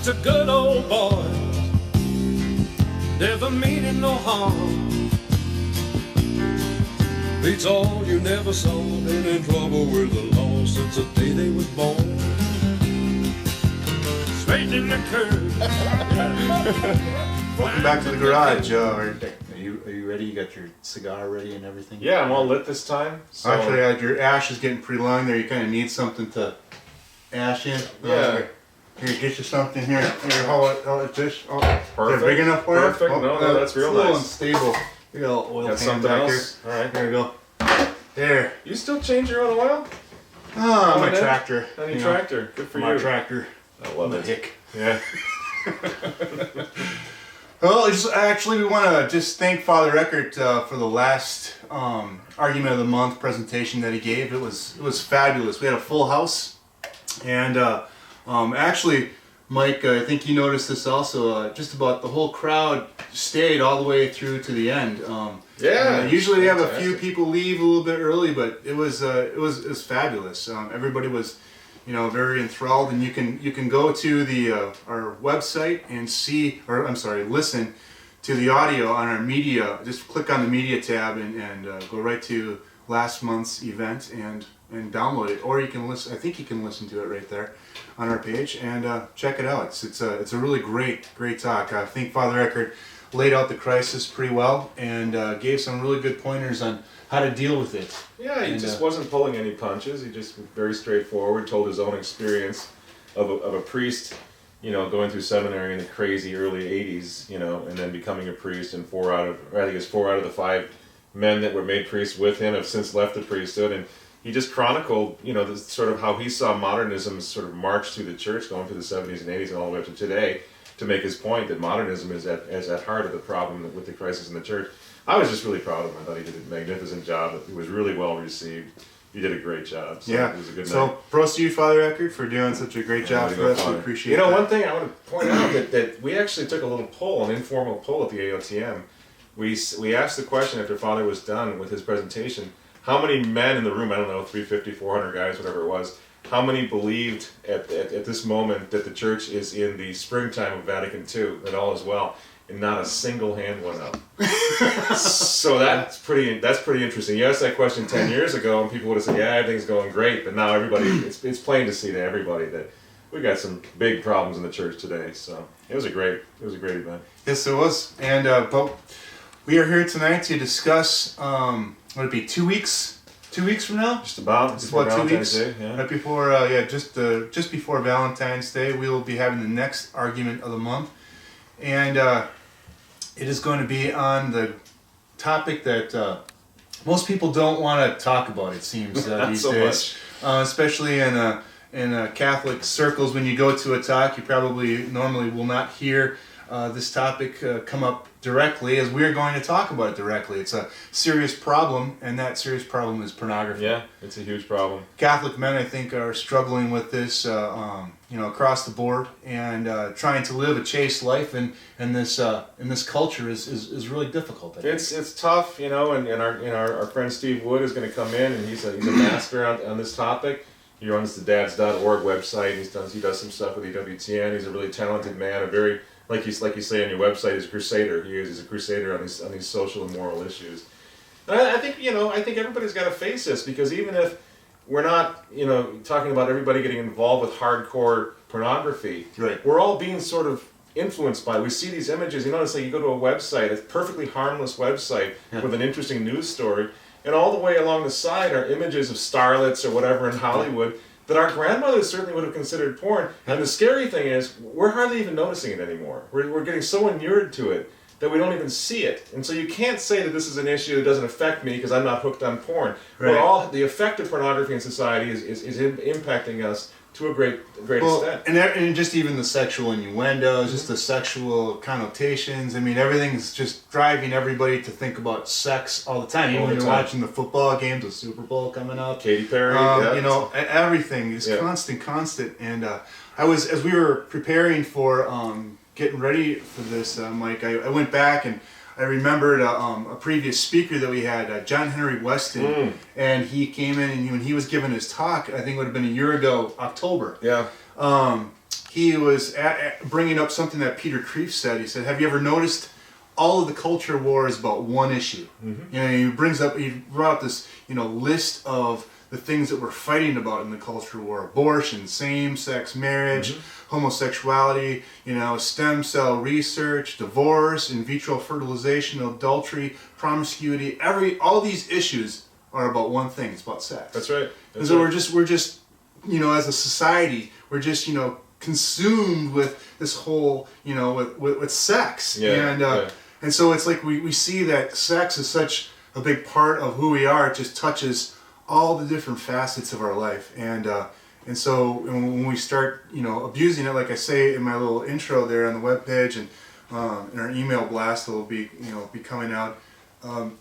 just a good old boy, never meaning no harm. Beats all you never saw, been in trouble with the law since the day they was born. Straight in the curve. Welcome back to the garage. Are you ready? You got your cigar ready and everything? Yeah, I'm all lit this time. So. Actually, your ash is getting pretty long there. You kind of need something to ash in. Yeah. Here, get you something here. Here, hold it, dish. Oh, perfect. Is it big enough for you? Perfect. Oh, No, that's real it's a little nice. unstable. You got a little oil Got pan something back else? here. All right. There you go. There. You still change your own oil? Oh, my on tractor. On your tractor. Good for you. My tractor. I love the it. hick. Yeah. Well, actually, we want to just thank Father Eckert for the last argument of the month presentation that he gave. It was fabulous. We had a full house, and actually, Mike, I think you noticed this also. Just about the whole crowd stayed all the way through to the end. Yeah. Usually, they have a few people leave a little bit early, but it was fabulous. Everybody was, very enthralled, and you can go to the our website and listen to the audio on our media. Just click on the media tab and go right to last month's event and download it, or you can listen. I think you can listen to it right there on our page and check it out. It's a really great talk. I think Father Eckert laid out the crisis pretty well and gave some really good pointers on how to deal with it. Yeah, he just wasn't pulling any punches. He just very straightforward, told his own experience of a priest, going through seminary in the crazy early 80s, and then becoming a priest, and 4 out of the 5 men that were made priests with him have since left the priesthood, and he just chronicled, this sort of how he saw modernism sort of march through the church going through the 70s and 80s and all the way up to today, to make his point that modernism is at heart of the problem with the crisis in the church. I was just really proud of him. I thought he did a magnificent job. It was really well received. You did a great job. So yeah. It was a good night. So, props to you, Father Eckert, for doing such a great job for us. We appreciate it. One thing I want to point out that we actually took a little poll, an informal poll at the AOTM. We asked the question after Father was done with his presentation, how many men in the room, I don't know, 350, 400 guys, whatever it was, how many believed at this moment that the church is in the springtime of Vatican II, that all is well? And not a single hand went up. So that's pretty interesting. You asked that question 10 years ago, and people would have said, "Yeah, everything's going great." But now it's plain to see to everybody that we got some big problems in the church today. So it was a great event. Yes, it was. And but we are here tonight to discuss. Would it be 2 weeks? 2 weeks from now? Just about. Before Valentine's Day. Yeah. Right before, just before Valentine's Day, we will be having the next argument of the month. And it is going to be on the topic that most people don't want to talk about, it seems, these so days. Especially in Catholic circles, when you go to a talk, you probably normally will not hear this topic come up directly, as we're going to talk about it directly. It's a serious problem, and that serious problem is pornography. Yeah, it's a huge problem. Catholic men, I think, are struggling with this, across the board, and trying to live a chaste life in this culture is really difficult. It's tough, and our friend Steve Wood is going to come in, and he's a master on this topic. He runs the dads.org website. He does some stuff with the AOTM. He's a really talented man, a very, like you say on your website, he's a crusader. He's a crusader on these social and moral issues. And I think everybody's got to face this, because even if we're not talking about everybody getting involved with hardcore pornography, right, we're all being sort of influenced by it. We see these images. Notice, like, you go to a website, a perfectly harmless website with an interesting news story, and all the way along the side are images of starlets or whatever in Hollywood that our grandmothers certainly would have considered porn. And the scary thing is, we're hardly even noticing it anymore. We're getting so inured to it that we don't even see it. And so you can't say that this is an issue that doesn't affect me because I'm not hooked on porn. Right. The effect of pornography in society is impacting us to a great extent. And just even the sexual innuendos, just the sexual connotations. I mean, everything's just driving everybody to think about sex all the time. Even when you're watching the football games, the Super Bowl coming up. Katy Perry. Everything is constant. And as we were preparing for getting ready for this, Mike, I went back and I remembered a previous speaker that we had, John Henry Weston, and he came in, and when he was giving his talk, I think it would have been a year ago, October. Yeah. he was bringing up something that Peter Kreeft said. He said, "Have you ever noticed all of the culture war is about one issue?" Mm-hmm. You know, he brought up this, you know, list of the things that we're fighting about in the culture war: abortion, same-sex marriage, homosexuality, you know, stem cell research, divorce, in vitro fertilization, adultery, promiscuity. All these issues are about one thing. It's about sex. That's right. And so we're just, you know, as a society, we're just, you know, consumed with this whole, you know, with sex. Yeah, And so it's like we see that sex is such a big part of who we are. It just touches all the different facets of our life. And so when we start, you know, abusing it, like I say in my little intro there on the webpage and in our email blast that will be, you know, be coming out,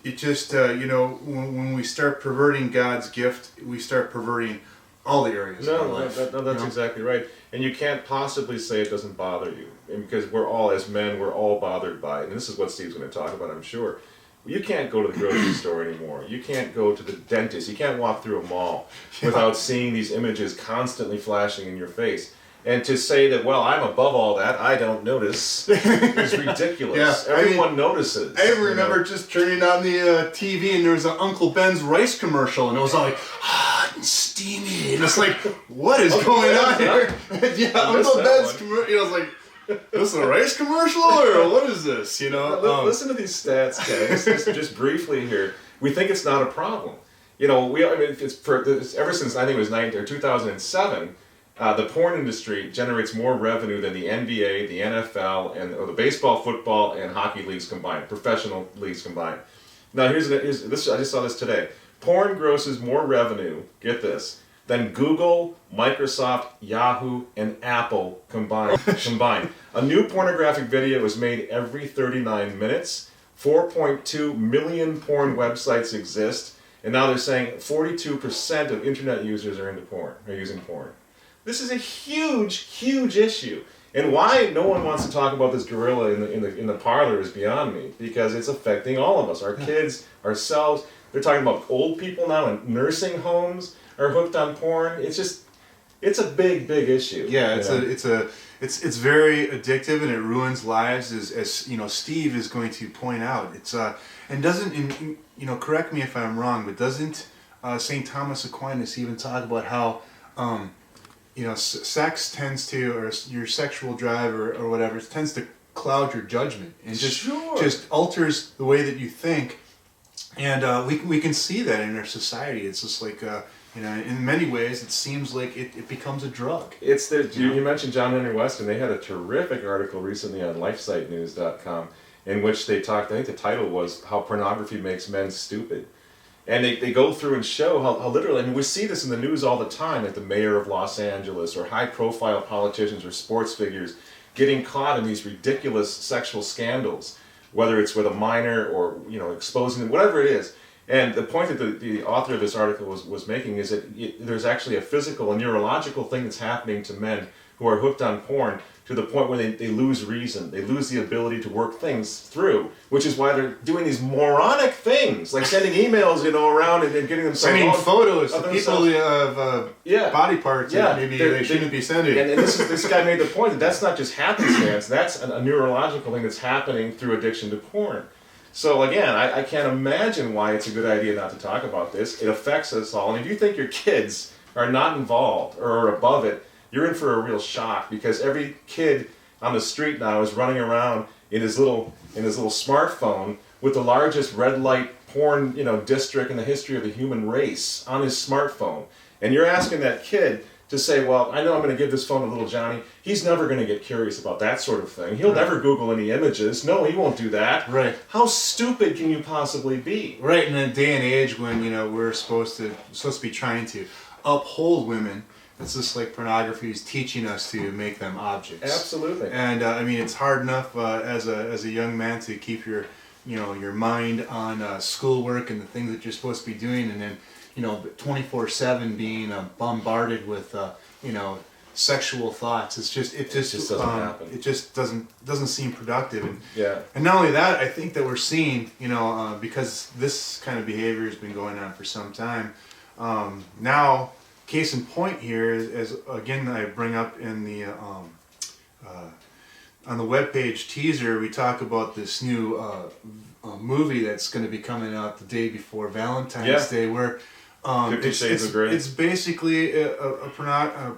it just, you know, when we start perverting God's gift, we start perverting all the areas of our life. That's you know? exactly right. And you can't possibly say it doesn't bother you. And because we're all, as men, we're all bothered by it. And this is what Steve's going to talk about, I'm sure. You can't go to the grocery store anymore. You can't go to the dentist. You can't walk through a mall without seeing these images constantly flashing in your face. And to say that, well, I'm above all that, I don't notice, is ridiculous. Yeah, Everyone notices. I remember just turning on the TV and there was an Uncle Ben's rice commercial and it was all like, hot and steamy. And it's like, what is going on here? Yeah, Uncle Ben's commercial. You know, I was like, this is a rice commercial or what is this? You know, listen to these stats, Ken. just briefly here. We think it's not a problem. You know, it's ever since I think it was 2007. The porn industry generates more revenue than the NBA, the NFL, or the baseball, football, and hockey leagues combined, professional leagues combined. Now, here's this. I just saw this today. Porn grosses more revenue. Get this. Than Google, Microsoft, Yahoo, and Apple combined. A new pornographic video is made every 39 minutes. 4.2 million porn websites exist, and now they're saying 42% of internet users are using porn. This is a huge, huge issue. And why no one wants to talk about this gorilla in the parlor is beyond me, because it's affecting all of us, our kids, ourselves. They're talking about old people now in nursing homes are hooked on porn. It's a big, big issue. Yeah, it's very addictive and it ruins lives, as you know, Steve is going to point out. It's and doesn't, you know, correct me if I'm wrong, but doesn't St. Thomas Aquinas even talk about how you know, sex tends to, or your sexual drive or whatever, it tends to cloud your judgment and just alters the way that you think. And we can see that in our society. It's just like, you know, in many ways, it seems like it becomes a drug. You mentioned John Henry Weston. They had a terrific article recently on LifeSiteNews.com in which they talked, I think the title was How Pornography Makes Men Stupid. And they go through and show how literally, I mean, we see this in the news all the time, like the mayor of Los Angeles or high-profile politicians or sports figures getting caught in these ridiculous sexual scandals, whether it's with a minor or, you know, exposing them, whatever it is. And the point that the author of this article was making is that there's actually a physical and neurological thing that's happening to men who are hooked on porn to the point where they lose reason. They lose the ability to work things through, which is why they're doing these moronic things, like sending emails, you know, around and getting themselves... Sending photos to people of body parts that maybe they shouldn't be sending. And this guy made the point that that's not just happenstance, that's a neurological thing that's happening through addiction to porn. So again, I can't imagine why it's a good idea not to talk about this. It affects us all. And if you think your kids are not involved or are above it, you're in for a real shock, because every kid on the street now is running around in his little smartphone with the largest red light porn, you know, district in the history of the human race on his smartphone. And you're asking that kid to say, well, I know I'm going to give this phone to little Johnny. He's never going to get curious about that sort of thing. He'll never Google any images. No, he won't do that. Right. How stupid can you possibly be? Right, in a day and age when, you know, we're supposed to be trying to uphold women. It's just like pornography is teaching us to make them objects. Absolutely. And I mean, it's hard enough as a young man to keep your mind on schoolwork and the things that you're supposed to be doing, and then, you know, 24/7 being bombarded with you know, sexual thoughts. It just doesn't happen. It just doesn't seem productive. And and not only that, I think that we're seeing, you know, because this kind of behavior has been going on for some time. Now, case in point here is again, I bring up in the on the webpage teaser, we talk about this new movie that's going to be coming out the day before Valentine's Day, where 50 Shades of Grey. It's basically a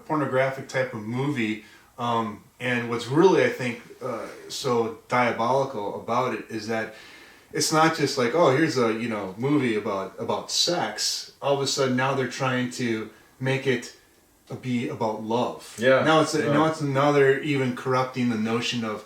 pornographic type of movie, and what's really, I think, so diabolical about it is that it's not just like, oh, here's a movie about sex. All of a sudden, now they're trying to make it be about love. Yeah. Now they're even corrupting the notion of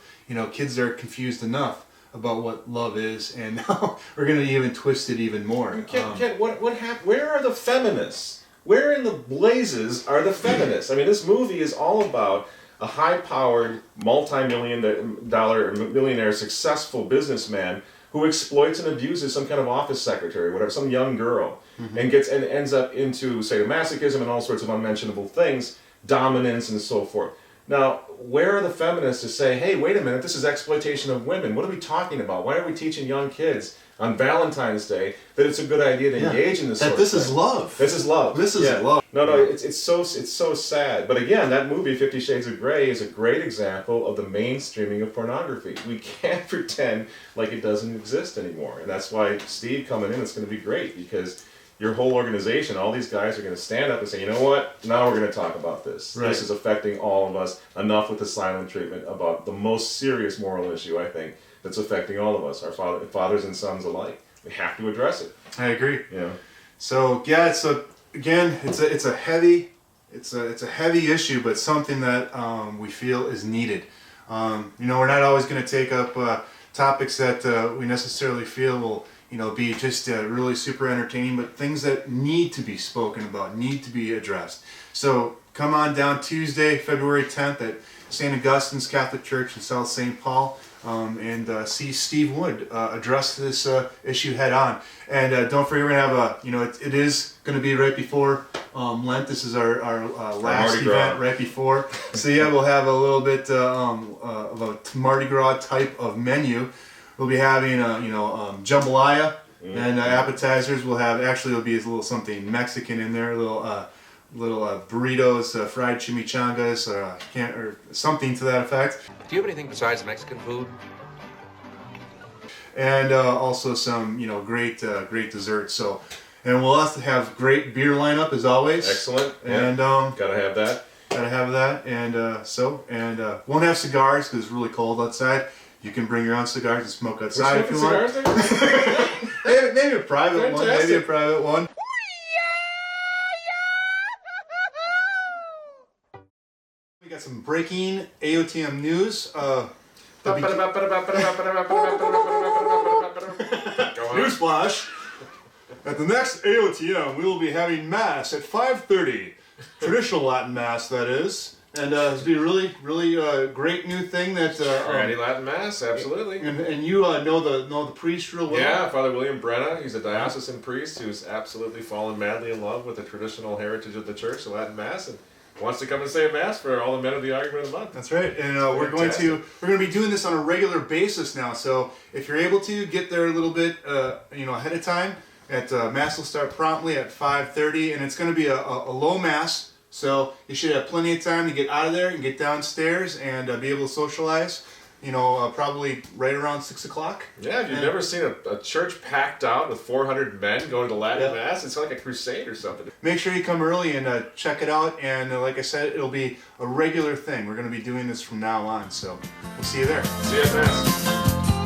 kids are confused enough about what love is, and now we're going to even twist it even more. Kent, what happened? Where are the feminists? Where in the blazes are the feminists? I mean, this movie is all about a high-powered, multi-million-dollar, millionaire, successful businessman who exploits and abuses some kind of office secretary, whatever, some young girl, and ends up into sadomasochism and all sorts of unmentionable things, dominance and so forth. Now, where are the feminists to say, hey, wait a minute, this is exploitation of women? What are we talking about? Why are we teaching young kids on Valentine's Day that it's a good idea to engage in this sort of thing? This is love. This is love. This is love. No, it's so sad. But again, that movie, 50 Shades of Grey, is a great example of the mainstreaming of pornography. We can't pretend like it doesn't exist anymore. And that's why Steve coming in is going to be great, because your whole organization, all these guys are going to stand up and say, you know what, now we're going to talk about this. Right. This is affecting all of us. Enough with the silent treatment about the most serious moral issue, I think, that's affecting all of us, our fathers and sons alike. We have to address it. I agree. Yeah. So yeah, it's a heavy issue, but something that we feel is needed. We're not always going to take up topics that we necessarily feel will be just really super entertaining, but things that need to be spoken about, need to be addressed. So come on down Tuesday, February 10th at St. Augustine's Catholic Church in South St. Paul, and see Steve Wood address this issue head on. And don't forget, we're going to have it is going to be right before Lent. This is our last event right before. So yeah, we'll have a little bit of a Mardi Gras type of menu. We'll be having jambalaya and appetizers. There'll be a little something Mexican in there, a little burritos, fried chimichangas, or something to that effect. Do you have anything besides Mexican food? And also some great desserts. So, and we'll also have great beer lineup as always. Excellent. And gotta have that. And won't have cigars because it's really cold outside. You can bring your own cigars and smoke outside if you want. maybe a private one. Maybe a private one. We got some breaking AOTM news. Newsflash! At the next AOTM, we will be having Mass at 5:30. Traditional Latin Mass, that is. And it's be a really great new thing that Friday Latin Mass, absolutely. And you know the priest real well. Yeah, Father William Brenna. He's a diocesan priest who's absolutely fallen madly in love with the traditional heritage of the church, the Latin Mass, and wants to come and say a Mass for all the men of the argument of the month. That's right, and we're going to be doing this on a regular basis now. So if you're able to get there a little bit, ahead of time, Mass will start promptly at 5:30, and it's going to be a low Mass. So you should have plenty of time to get out of there and get downstairs and be able to socialize. Probably right around 6 o'clock. Yeah, if you've never seen a church packed out with 400 men going to Latin Mass, it's like a crusade or something. Make sure you come early and check it out. And like I said, it'll be a regular thing. We're going to be doing this from now on. So we'll see you there. See you at Mass.